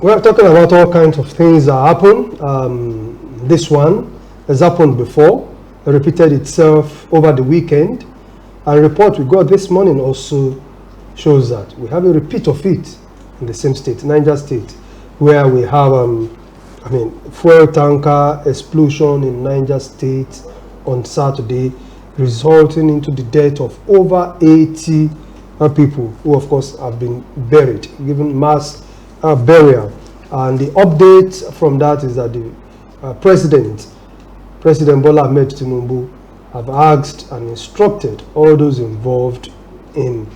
We're talking about all kinds of things that happen. This one has happened before, repeated itself over the weekend. A report we got this morning also shows that we have a repeat of it in the same state, Niger State, where we have, fuel tanker explosion in Niger State on Saturday, resulting into the death of over 80 people who, of course, have been buried, given mass burial. And the update from that is that the President Bola Ahmed Tinubu, have asked and instructed all those involved in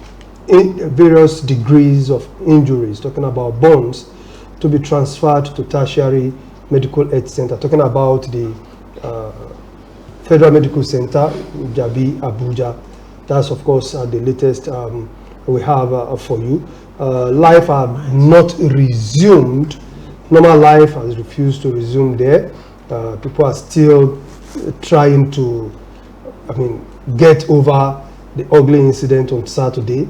various degrees of injuries, talking about burns, to be transferred to tertiary medical health center, talking about the Federal Medical Center, Jabi, Abuja. That's, of course, the latest we have for you. Life has not resumed. Normal life has refused to resume there. People are still trying to, get over the ugly incident on Saturday.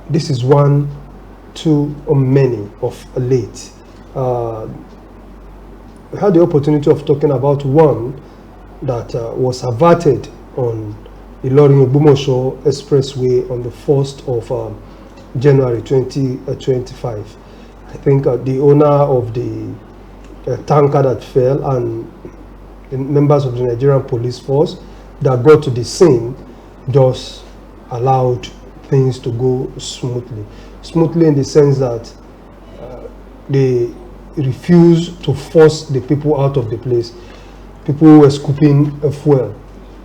This is one too many of late. We had the opportunity of talking about one that was averted on the Ilorin-Ogbomosho Expressway on the 1st of January 2025. I think the owner of the tanker that fell and the members of the Nigerian police force that got to the scene just allowed things to go smoothly. Smoothly in the sense that they refused to force the people out of the place. People who were scooping fuel.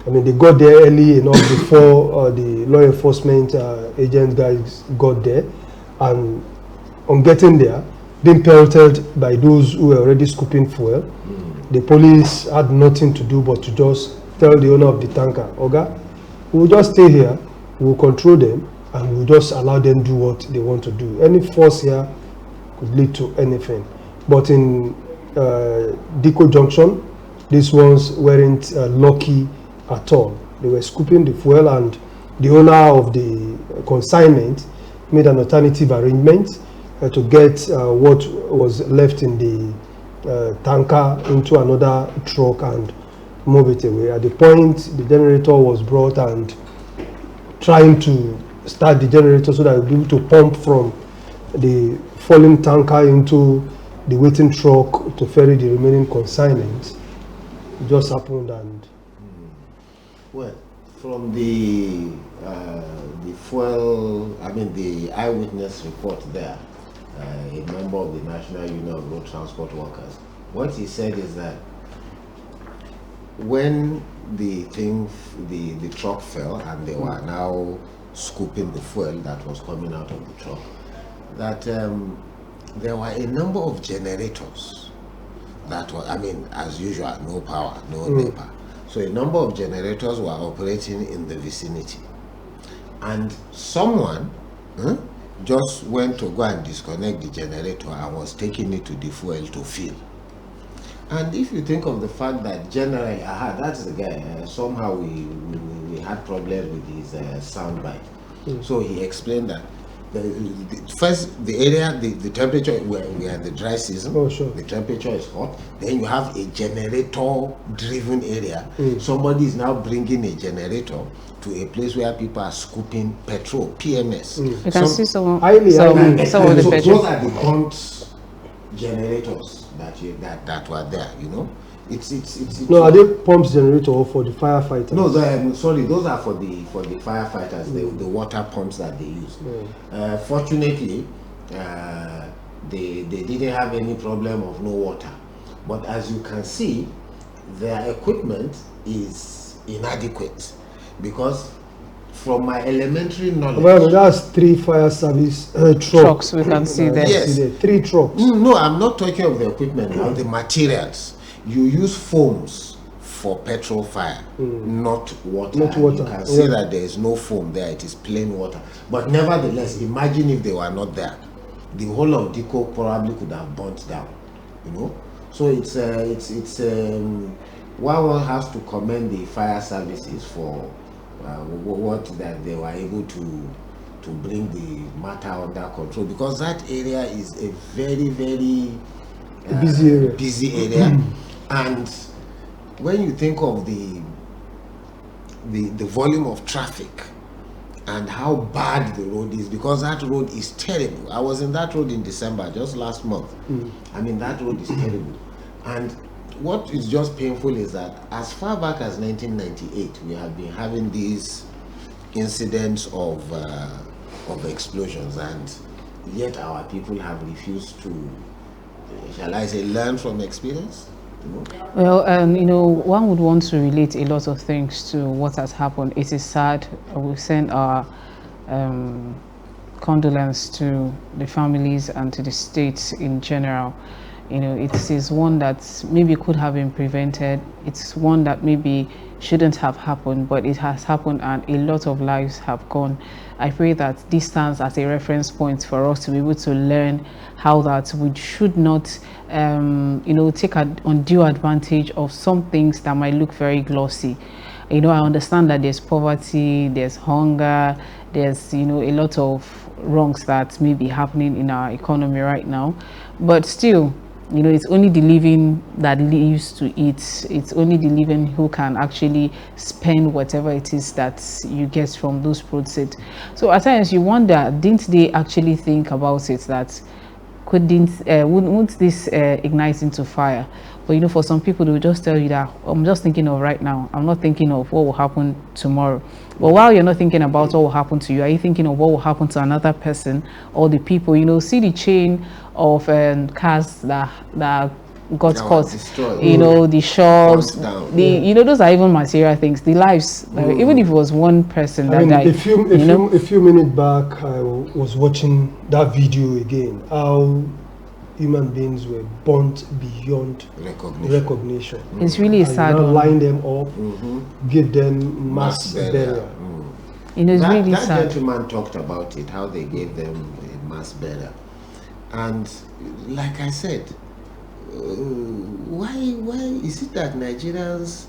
They got there early enough before the law enforcement agent guys got there, and on getting there, being pelted by those who were already scooping fuel. The police had nothing to do but to just tell the owner of the tanker, Oga, we'll just stay here, we'll control them, and we'll just allow them do what they want to do. Any force here could lead to anything. But in Diko Junction, these ones weren't lucky at all. They were scooping the fuel, and the owner of the consignment made an alternative arrangement to get what was left in the tanker into another truck and move it away. At the point the generator was brought, and trying to start the generator so that we'll be able to pump from the falling tanker into the waiting truck to ferry the remaining consignments, it just happened. And well, from the fuel, the eyewitness report there, a member of the National Union of Road Transport Workers, what he said is that when the truck fell and they were now scooping the fuel that was coming out of the truck, that there were a number of generators that were, as usual, no power, no NEPA. So a number of generators were operating in the vicinity. And someone just went to go and disconnect the generator and was taking it to the fuel to fill. And if you think of the fact that generally, that's the guy, somehow we had problems with his soundbite. So he explained that first, the area, the temperature, we are in the dry season. Oh, sure. The temperature is hot. Then you have a generator-driven area. Somebody is now bringing a generator to a place where people are scooping petrol, PMS. You can see some of the So petrol. those are the burnt generators that were there. It's no, are they pumps generator or for the firefighters? No, sorry, those are for the firefighters, the water pumps that they use. Fortunately, they didn't have any problem of no water, but as you can see, their equipment is inadequate, because from my elementary knowledge, well, that's 3 fire service trucks we can see there. Yes. 3 trucks. No, I'm not talking of the equipment now, the materials. You use foams for petrol fire, not water. Not water. You can see that there is no foam there, it is plain water. But nevertheless, imagine if they were not there. The whole of Diko probably could have burnt down, So it's one has to commend the fire services for what that they were able to to bring the matter under control, because that area is a very, very busy area. And when you think of the volume of traffic and how bad the road is, because that road is terrible. I was in that road in December, just last month. I mean, that road is terrible. And what is just painful is that as far back as 1998, we have been having these incidents of explosions, and yet our people have refused to, shall I say, learn from experience. Well, one would want to relate a lot of things to what has happened. It is sad. We send our condolence to the families and to the states in general. It is one that maybe could have been prevented. It's one that maybe shouldn't have happened, but it has happened and a lot of lives have gone. I pray that this stands as a reference point for us to be able to learn how that we should not, take undue advantage of some things that might look very glossy. I understand that there's poverty, there's hunger, there's, a lot of wrongs that may be happening in our economy right now, but still, it's only the living that lives to eat. It's only the living who can actually spend whatever it is that you get from those proceeds. So at times you wonder, didn't they actually think about it, that wouldn't this ignite into fire? But for some people, they will just tell you that I'm just thinking of right now. I'm not thinking of what will happen tomorrow. But while you're not thinking about what will happen to you, are you thinking of what will happen to another person or the people? See the chain of cars that got caught, the shops, those are even material things, the lives, even if it was one person that died. A few minutes back, I was watching that video again, how human beings were burnt beyond recognition. It's really sad. Line them up, give them mass burial. It's really sad. That gentleman talked about it, how they gave them a mass burial. And like I said, why is it that Nigerians,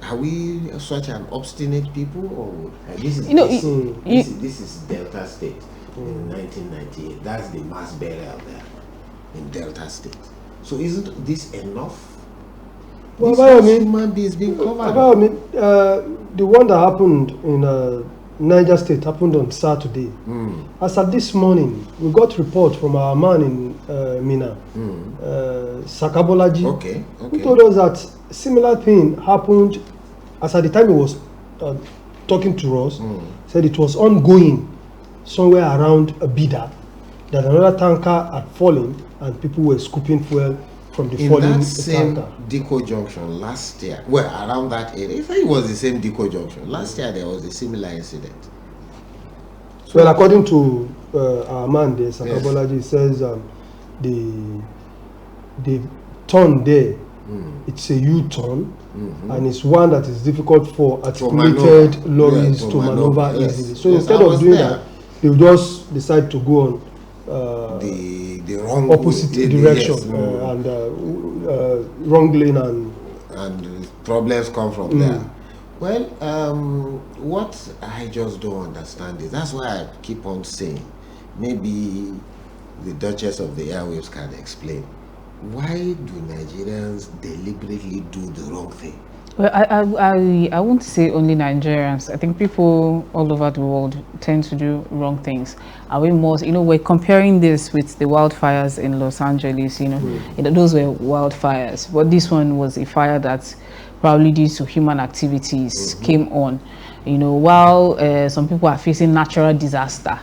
are we such an obstinate people? Or this is Delta State in 1998. That's the mass burial there in Delta State. So isn't this enough? Well, human beings being covered. The one that happened in Niger State happened on Saturday. As at this morning, we got report from our man in Mina, Sakabolaji, who told us that similar thing happened as at the time he was talking to us. Said it was ongoing somewhere around a Bida, that another tanker had fallen and people were scooping fuel from the falling that same tanker. Diko Junction last year, around that area, if it was the same Diko Junction, last year there was a similar incident. So, well, according to our man there, Sakabolaji, says the turn there, it's a U-turn, and it's one that is difficult for articulated lorries to maneuver easily. So instead of doing that, they will just decide to go on the wrong opposite direction and wrong lane, and problems come from there. Well, what I just don't understand is, that's why I keep on saying, maybe the Duchess of the Airwaves can explain, why do Nigerians deliberately do the wrong thing? Well, I won't say only Nigerians. I think people all over the world tend to do wrong things. Are we more, we're comparing this with the wildfires in Los Angeles, those were wildfires, but this one was a fire that probably due to human activities came on. While some people are facing natural disaster,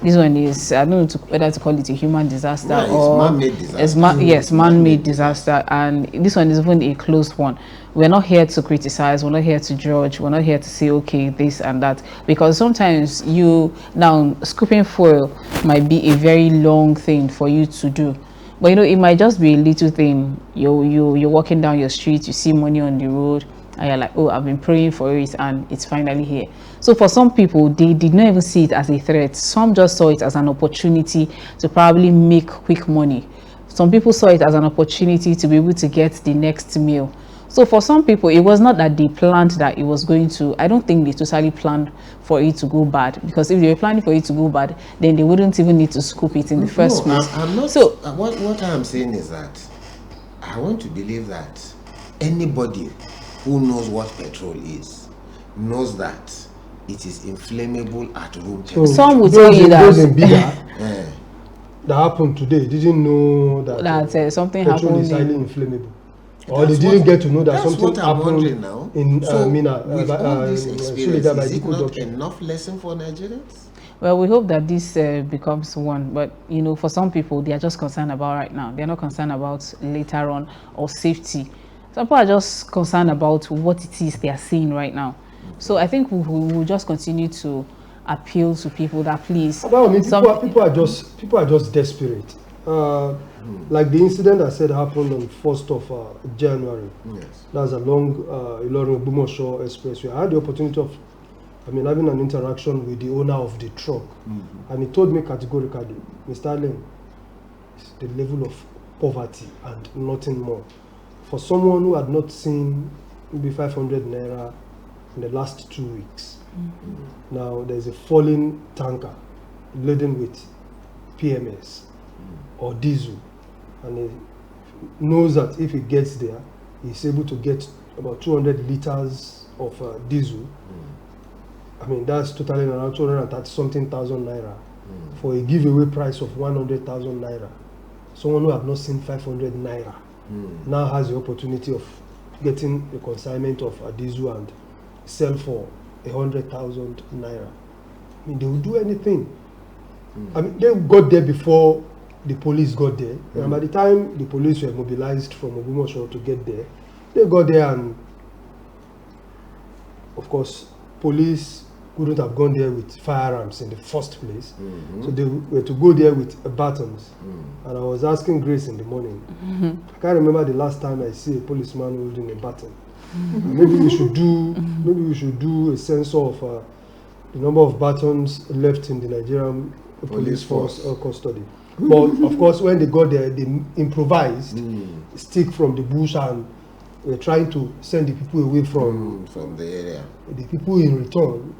this one is, I don't know whether to call it a human disaster or man-made disaster. Yes, man-made disaster, and this one is even a close one. We're not here to criticize, we're not here to judge, we're not here to say, okay, this and that, because sometimes scooping fuel might be a very long thing for you to do. But it might just be a little thing. You're walking down your street, you see money on the road, and you're like, oh, I've been praying for it and it's finally here. So for some people, they did not even see it as a threat. Some just saw it as an opportunity to probably make quick money. Some people saw it as an opportunity to be able to get the next meal. So for some people, it was not that they planned that it was going to, I don't think they totally planned for it to go bad, because if they were planning for it to go bad, then they wouldn't even need to scoop it in the first place. I'm not. So what I'm saying is that I want to believe that anybody who knows what petrol is knows that it is inflammable at room temperature. Some would tell you those that in Bida, that happened today didn't know that, something petrol happened is highly in, inflammable. Or they didn't get to know that something happened now. in So Mina, with all this experience, Suleda by is it Diko not Junction. enough lesson for Nigerians? well, we hope that this becomes one, but you know, for some people, they are just concerned about right now. They're not concerned about later on or safety. Some people are just concerned about what it is they are seeing right now. So I think we will just continue to appeal to people that please. Well, I mean, people are just desperate. Like the incident I said happened on 1st of January. Yes. That's along Ilorin-Ogbomosho Expressway. I had the opportunity of, having an interaction with the owner of the truck, and he told me categorically, Mr. Allen, it's the level of poverty and nothing more. For someone who had not seen maybe 500 naira in the last 2 weeks, now there's a falling tanker laden with PMS or diesel, and he knows that if he gets there, he's able to get about 200 liters of diesel. That's totaling around 230 something thousand naira for a giveaway price of 100,000 naira. Someone who have not seen 500 naira now has the opportunity of getting a consignment of diesel and sell for 100,000 naira. They will do anything. They got there before the police got there, and by the time the police were mobilized from Ogbomosho to get there, they got there, and of course, police couldn't have gone there with firearms in the first place, so they were to go there with batons. And I was asking Grace in the morning, I can't remember the last time I see a policeman holding a baton. Maybe we should do a census of the number of batons left in the Nigerian police force custody. But of course, when they got there, they improvised stick from the bush and were trying to send the people away from the area. The people in return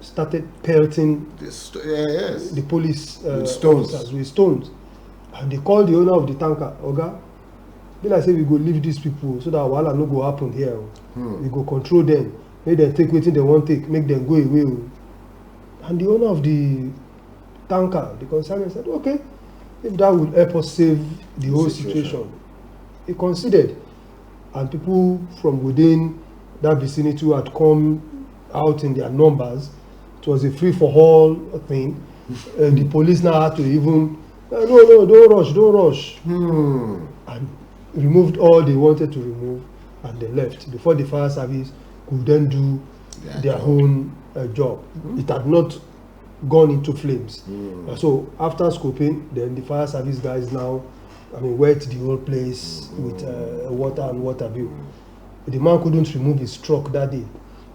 started pelting the police officers with stones, and they called the owner of the tanker, Oga. Be like say we go leave these people so that wahala no go happen here. We go control them, make them take wetin they want take, make them go away. And the owner of the tanker, the consignment, said, okay, if that would help us save the whole situation. He considered, and people from within that vicinity who had come out in their numbers. It was a free-for-all thing. The police now had to even, no, don't rush. And removed all they wanted to remove, and they left before the fire service could then do their own job. It had not gone into flames. So after scoping, then the fire service guys now, wet the whole place with water and water bill. The man couldn't remove his truck that day.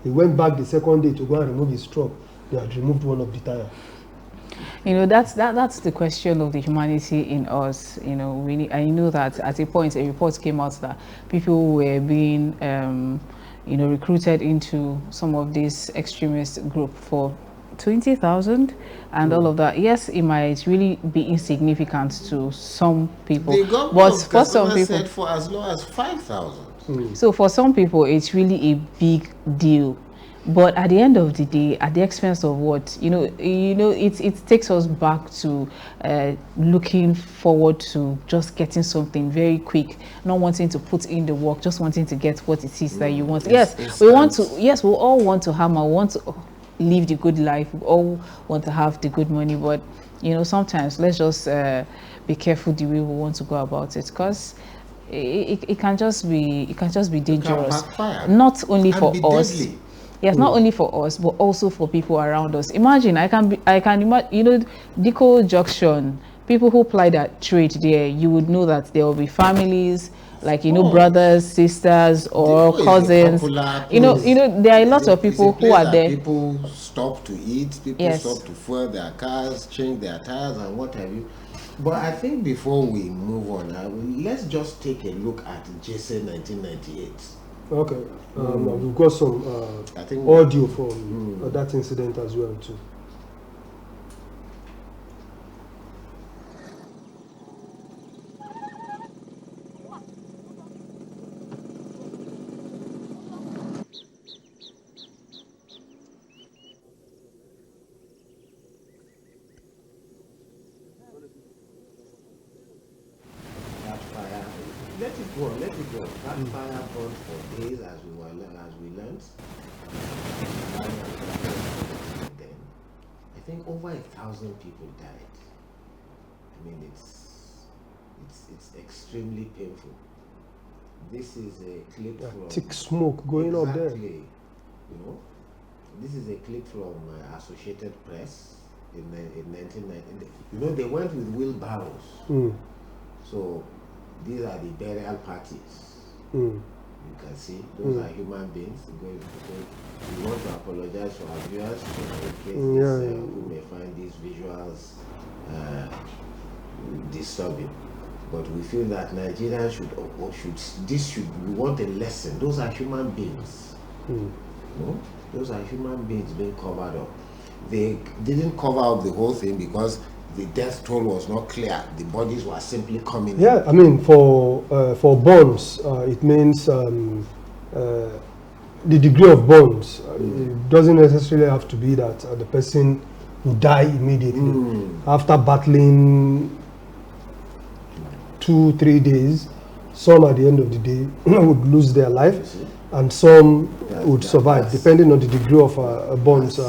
He went back the second day to go and remove his truck. They had removed one of the tire. That's the question of the humanity in us. I know that at a point a report came out that people were being recruited into some of these extremist group for 20,000 and all of that. Yes, it might really be insignificant to some people, but for some people said for as low as 5,000. So for some people it's really a big deal. But at the end of the day, at the expense of what, it takes us back to looking forward to just getting something very quick, not wanting to put in the work, just wanting to get what it is that you want. We all want to hammer, want to live the good life, we all want to have the good money, but sometimes let's just be careful the way we want to go about it, because it can just be dangerous, not only for us. Deadly. Yes, not only for us, but also for people around us. Imagine, I can imagine, Diko Junction, people who ply that trade there, you would know that there will be families, like, brothers, sisters, or cousins. There are a lot of people who are there. People stop to eat, people stop to fuel their cars, change their tires, and what have you. But I think before we move on, let's just take a look at JSA 1998. Okay. We've got some I think audio from that incident as well too. that fire, let it go, let it go. That fire burned for days as we learned. And then I think over 1,000 people died. I mean, it's extremely painful. This is a clip from Thick smoke going up there. exactly, you know, this is a clip from Associated Press in 1990. You know, they went with wheelbarrows. So these are the burial parties. You can see those are human beings. We want to apologize for our viewers who may find these visuals disturbing. But we feel that Nigerians we want a lesson. Those are human beings. No? Those are human beings being covered up. They didn't cover up the whole thing because the death toll was not clear. The bodies were simply coming in. I mean, for burns, it means the degree of burns. It doesn't necessarily have to be that the person will die immediately. After battling 2-3 days, some at the end of the day would lose their life, and some would survive, depending on the degree of burns.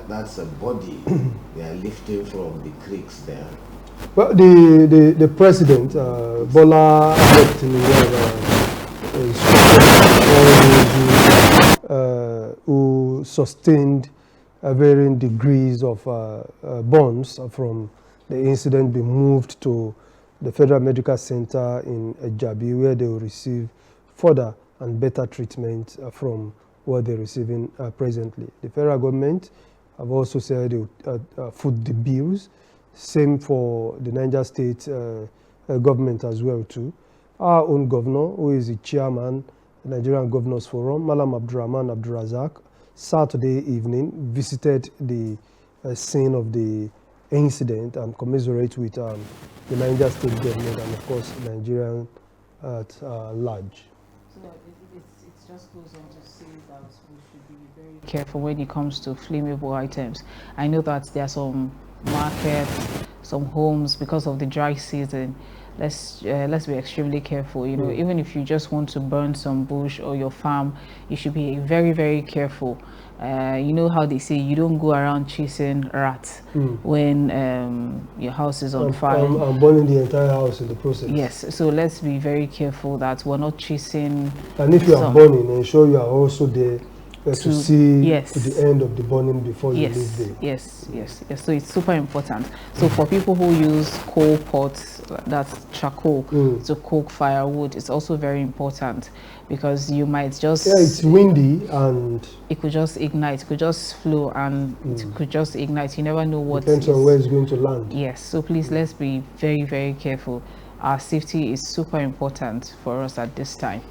That's a body they are lifting from the creeks there. Well, the president, Bola Ahmed Tinubu, who sustained varying degrees of burns from the incident, be moved to the Federal Medical Center in Jabi, where they will receive further and better treatment from what they're receiving presently. The federal government have also said they will foot the bills. Same for the Niger State government as well too. Our own governor, who is the chairman, the Nigerian Governors Forum, Malam Abdurrahman Abdurazak, Saturday evening visited the scene of the incident and commiserate with the Niger State government and of course Nigerian at large. So it just goes on to say that we should be very careful when it comes to flammable items. I know that there are some markets, some homes, because of the dry season. Let's be extremely careful. You know, even if you just want to burn some bush or your farm, you should be very, very careful. You know how they say you don't go around chasing rats when your house is on fire. And burning the entire house in the process. Yes, so let's be very careful that we're not chasing. And if you are burning, ensure you are also there to see yes, to the end of the burning before you leave there. Yes. So it's super important. So for people who use coal pots, that's charcoal, to cook firewood, it's also very important because you might just... Yeah, it's windy and... It could just ignite, it could just flow and it could just ignite. You never know what... Depends on where it's going to land. Yes, so please let's be very, very careful. Our safety is super important for us at this time.